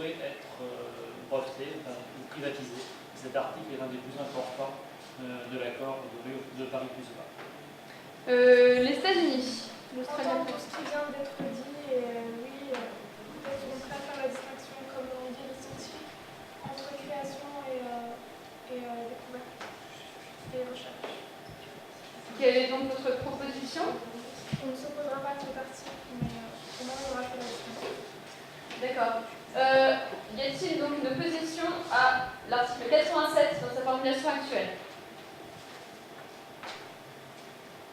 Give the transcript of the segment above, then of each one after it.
pourrait être breveté ou privatisé. Cet article est l'un des plus importants de l'accord de Paris plus bas. Les États-Unis, l'Australie. Tout ce qui vient d'être dit, oui, peut-être qu'on pourrait faire la distinction, comme on dit les scientifiques, entre création et découverte et recherche. Quelle est donc votre proposition? On ne s'opposera pas à cet article, mais au moins on aura fait la distinction. D'accord. Y a-t-il donc une opposition à l'article 87 dans sa formulation actuelle?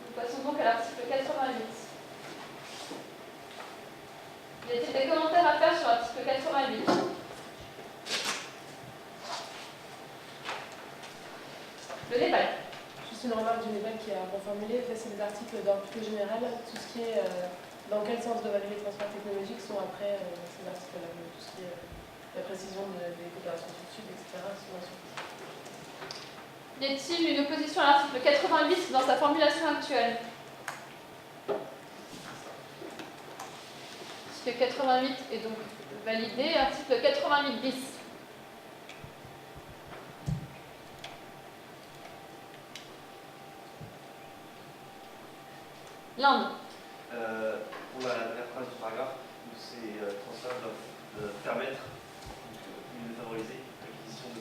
Nous passons donc à l'article 88. Y a-t-il des commentaires à faire sur l'article 88? Le Népal. Juste une remarque du Népal qui a reformulé. C'est des articles d'ordre plus général. Tout ce qui est dans quel sens doivent aller les transferts technologiques sont après ces articles-là. Tout ce qui est la précision des coopérations sud-sud, etc. Y a-t-il une opposition à l'article 88 dans sa formulation actuelle? Article 88 est donc validé. Article 88 bis. L'Inde. Pour la dernière phrase du paragraphe, ces transferts doivent permettre de favoriser l'acquisition de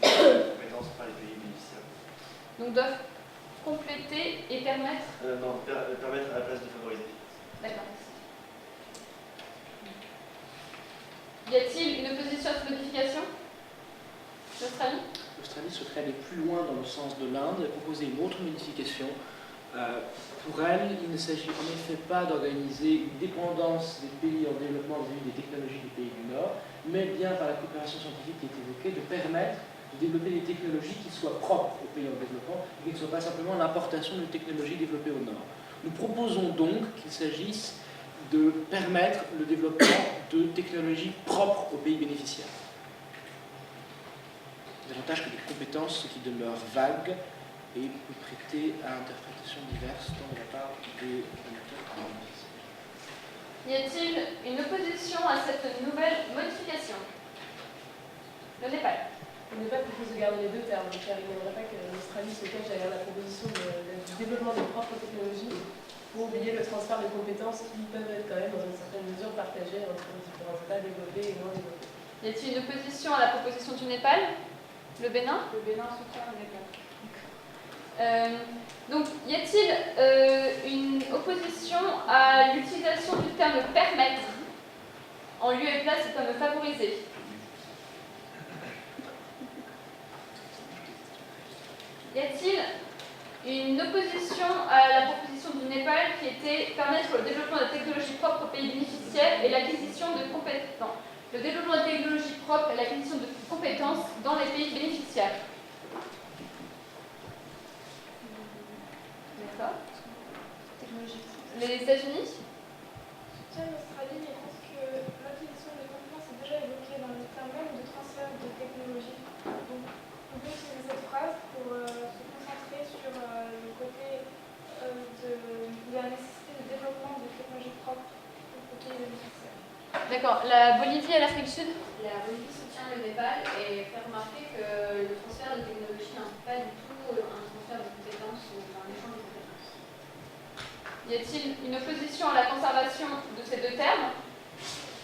compétences par les pays bénéficiaires. Donc doivent compléter et permettre. Non, permettre à la place de favoriser. D'accord. Y a-t-il une opposition à cette modification? L'Australie? L'Australie souhaiterait aller plus loin dans le sens de l'Inde et proposer une autre modification. Pour elle, il ne s'agit en effet pas d'organiser une dépendance des pays en développement vis-à-vis des technologies des pays du Nord, mais bien par la coopération scientifique qui est évoquée, de permettre de développer des technologies qui soient propres aux pays en développement et qui ne soient pas simplement l'importation de technologies développées au Nord. Nous proposons donc qu'il s'agisse de permettre le développement de technologies propres aux pays bénéficiaires. Davantage que des compétences, ce qui demeure vague et peut prêter à interprétations diverses tant de la part des donateurs que des bénéficiaires. Y a-t-il une opposition à cette nouvelle modification? Le Népal. Le Népal propose de garder les deux termes, car il n'aimerait pas que l'Australie se cache derrière la proposition du développement des propres technologies pour oublier le transfert de compétences qui peuvent être quand même dans une certaine mesure partagées entre les différents États développés et moins développés. Y a-t-il une opposition à la proposition du Népal? Le Bénin? Le Bénin soutient le Népal. Donc, y a-t-il une opposition à l'utilisation du terme permettre en lieu et place du terme favoriser? Y a-t-il une opposition à la proposition du Népal qui était permettre le développement de technologies propres aux pays bénéficiaires et l'acquisition de compétences? Le développement de technologies propres et l'acquisition de compétences dans les pays bénéficiaires. D'accord. Les États-Unis? Je soutiens l'Australie, mais je pense que l'acquisition de compétences est déjà évoquée dans le terme même de transfert de technologie. Donc, on peut utiliser cette phrase pour se concentrer sur le côté de la nécessité de développement de technologies propres aux pays bénéficiaires. D'accord. La Bolivie et l'Afrique du Sud? La Bolivie soutient le Népal et fait remarquer que le transfert de technologie n'implique pas du tout un transfert de compétences ou un échange de compétences. Y a-t-il une opposition à la conservation de ces deux termes?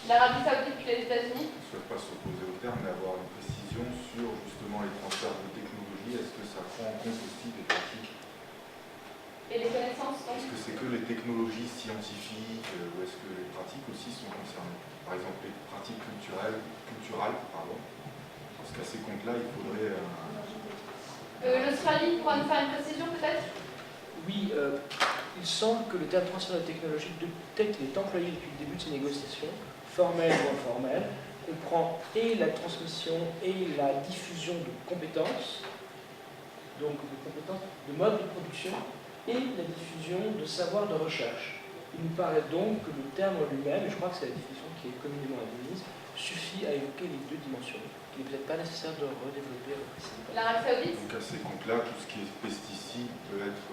L'Arabie Saoudite et les États-Unis? On ne souhaite pas s'opposer au terme, mais avoir une précision sur justement les transferts de technologie. Est-ce que ça prend en compte aussi des pratiques? Et les connaissances donc? Est-ce que c'est que les technologies scientifiques ou est-ce que les pratiques aussi sont concernées? Par exemple, les pratiques culturelles, parce qu'à ces comptes-là, il faudrait... L'Australie pourra nous faire une précision peut-être? Oui, il semble que le terme transfert de technologie, tel qu'il est employé depuis le début de ces négociations, formel ou informel, comprend et la transmission et la diffusion de compétences, donc de compétences de mode de production, et la diffusion de savoir de recherche. Il nous paraît donc que le terme lui-même, et je crois que c'est la définition qui est communément admise, suffit à évoquer les deux dimensions. Il n'est peut-être pas nécessaire de redévelopper et préciser. L'Arabie Saoudite? Donc à ces comptes-là, tout ce qui est pesticides peut être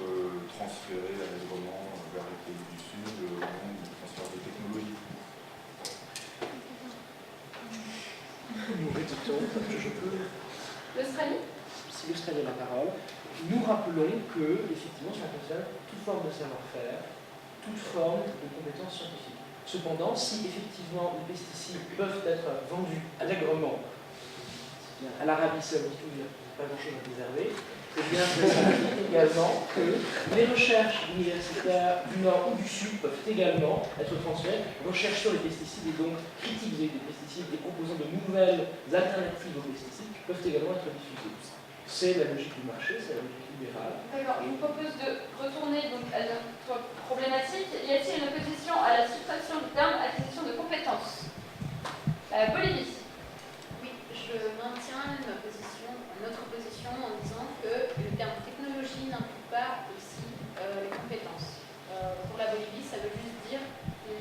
transféré allègrement vers les pays du Sud au moment du transfert de technologie. nous répétons, je peux, L'Australie? si l'Australie a la parole, nous rappelons que, effectivement, ça concerne toute forme de savoir-faire, toute forme de compétences scientifiques. Cependant, si effectivement les pesticides peuvent être vendus allègrement à l'Arabie Saoudite, où il n'y a pas grand-chose à préserver, eh bien, ça signifie également que les recherches universitaires du Nord ou du Sud peuvent également être transférées. Recherches sur les pesticides et donc critiques des pesticides et proposant de nouvelles alternatives aux pesticides peuvent également être diffusées. C'est la logique du marché, c'est la logique libérale. D'accord, je vous propose de retourner donc à notre problématique. Y a-t-il une opposition à la suppression du terme acquisition de compétences? Bolivie. Oui, je maintiens notre position en disant que le terme technologie n'implique pas aussi les compétences. Pour la Bolivie, ça veut juste dire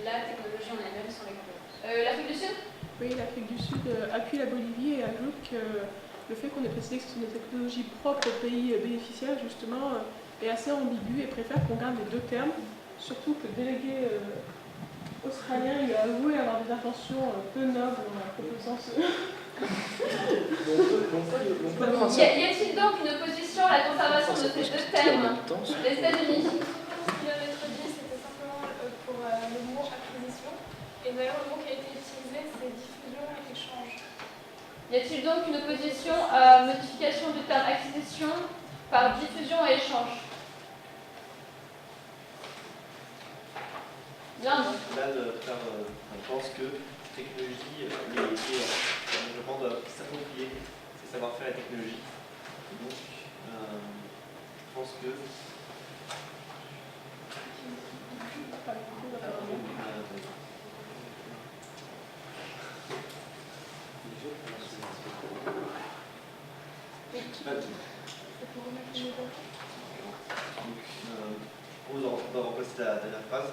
la technologie en elle-même sans les compétences. L'Afrique du Sud? Oui, l'Afrique du Sud appuie la Bolivie et ajoute que le fait qu'on ait précisé que ce sont des technologies propres aux pays bénéficiaires, justement, est assez ambigu et préfère qu'on garde les deux termes, surtout que le délégué australien lui a avoué avoir des intentions peu nobles en proposant ce... Y a-t-il donc une opposition à la conservation de ces deux termes des États-Unis? Ce qui vient d'être dit, c'était simplement pour le mot acquisition. Et d'ailleurs, le mot qui a été utilisé, c'est diffusion et échange. Y a-t-il donc une opposition à modification du terme acquisition par diffusion et échange? Bien. Là, je pense que technologie, les développements doivent s'approprier ces savoir-faire et technologies. Et donc, je pense que on va remplacer la dernière phrase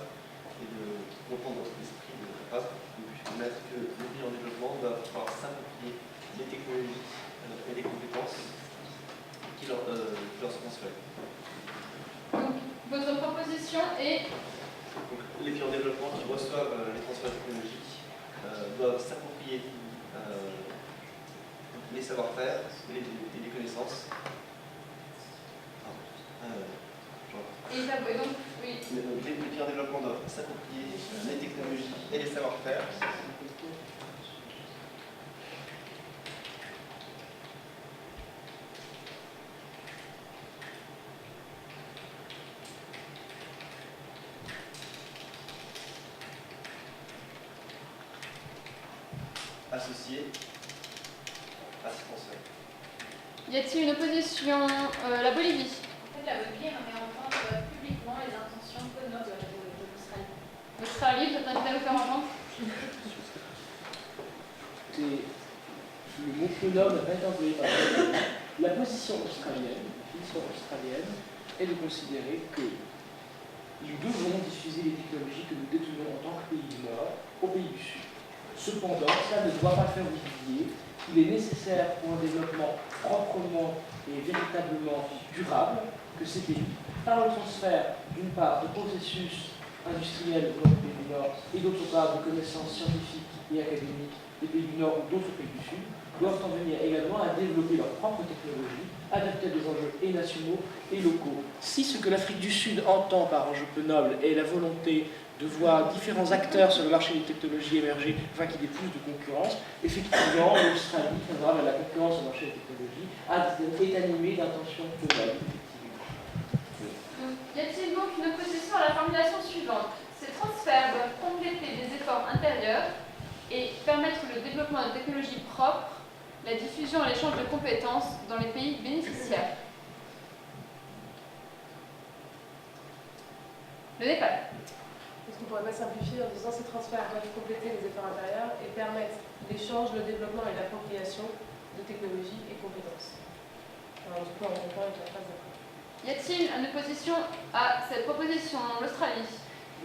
et de reprendre l'esprit de la phrase. Donc, mettre que les pays en développement doivent pouvoir s'approprier des technologies et des compétences qui leur sont transférées. Donc, votre proposition est... Donc, les pays en développement qui reçoivent les transferts technologiques doivent s'approprier les savoir-faire et les connaissances. Et donc, oui. Les pays en développement doivent s'approprier les technologies et les savoir-faire. Associés à ces transferts. Y a-t-il une opposition? La Bolivie. En fait, la Bolivie remet en compte publiquement les intentions peu nobles de l'Australie. L'Australie, vous êtes invité à nous faire entendre? Le mot peu noble n'a pas été employé par la position australienne, la définition australienne, est de considérer que nous devons diffuser les technologies que nous détenons en tant que pays du Nord au pays du Sud. Cependant, ça ne doit pas faire oublier qu'il est nécessaire pour un développement proprement et véritablement durable que ces pays, par le transfert d'une part de processus industriels dans les pays du Nord et d'autre part de connaissances scientifiques et académiques des pays du Nord ou d'autres pays du Sud, doivent en venir également à développer leurs propres technologies, adaptées à des enjeux et nationaux et locaux. Si ce que l'Afrique du Sud entend par enjeu peu noble est la volonté de voir différents acteurs sur le marché des technologies émerger afin qu'il y ait plus de concurrence, effectivement, l'Australie, favorable à la concurrence au marché des technologies, est animée d'intentions peu nobles. Y a-t-il donc une opposition à la formulation suivante? Ces transferts doivent compléter des efforts intérieurs et permettre le développement de technologies propres, la diffusion et l'échange de compétences dans les pays bénéficiaires. Le Népal. Est-ce qu'on ne pourrait pas simplifier en disant ces transferts doivent compléter les efforts intérieurs et permettre l'échange, le développement et l'appropriation de technologies et compétences? Alors, du coup, on comprend avec la phrase d'après. Y a-t-il une opposition à cette proposition? L'Australie.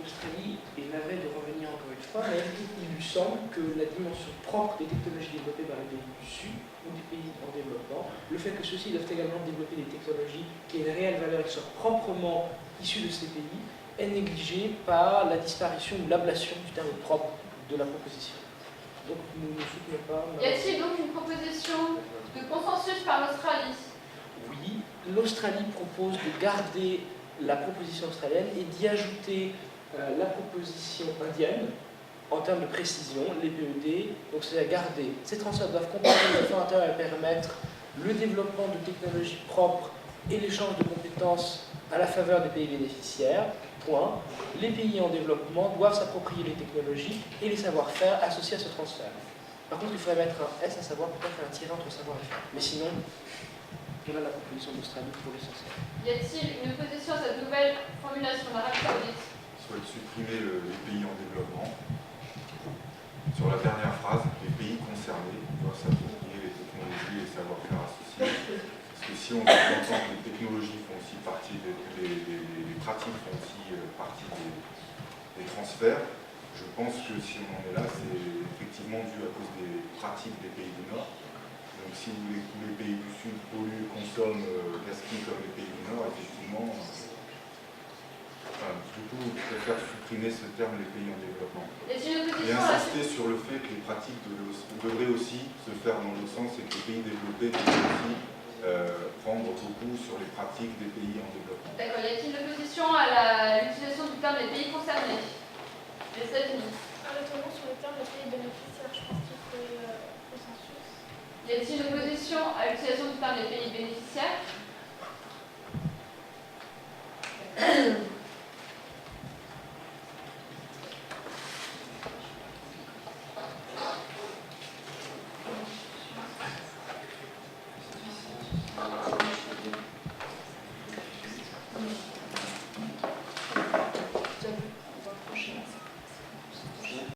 L'Australie est navrée de revenir encore une fois, mais il lui semble que la dimension propre des technologies développées par les pays du Sud ou des pays en développement, le fait que ceux-ci doivent également développer des technologies qui aient une réelle valeur et qui soient proprement issues de ces pays, est négligé par la disparition ou l'ablation du terme propre de la proposition. Donc nous ne soutenons pas... Y a-t-il donc une de consensus par l'Australie. Oui, l'Australie propose de garder la proposition australienne et d'y ajouter la proposition indienne en termes de précision, les PED, donc c'est à garder. Ces transferts doivent comporter de façon à permettre le développement de technologies propres et l'échange de compétences à la faveur des pays bénéficiaires. Point. Les pays en développement doivent s'approprier les technologies et les savoir-faire associés à ce transfert. Par contre, il faudrait mettre un S à savoir, peut-être un tiret entre savoir et faire. Mais sinon, voilà la proposition d'Australie pour l'essentiel. Y a-t-il une opposition à cette nouvelle formulation, l'Arabie Saoudite? Il souhaite supprimer les pays en développement. Sur la dernière phrase, les pays concernés doivent s'approprier les technologies et les savoir-faire associés. Parce que si on entend que les technologies font aussi partie les pratiques font aussi partie des transferts, je pense que si on en est là, c'est effectivement dû à cause des pratiques des pays du Nord. Donc si vous voulez que tous les pays du Sud polluent, consomment, gaspillent comme les pays du Nord, effectivement, du coup, je préfère supprimer ce terme les pays en développement. Et insister sur le fait que les pratiques devraient aussi se faire dans l'autre sens et que les pays développés devraient aussi prendre beaucoup sur les pratiques des pays en développement. D'accord. Y a-t-il une opposition à l'utilisation du terme des pays concernés? Les États-Unis. Notamment sur le terme des pays bénéficiaires, je pense qu'il faut consensus. Y a-t-il une opposition à l'utilisation du terme des pays bénéficiaires?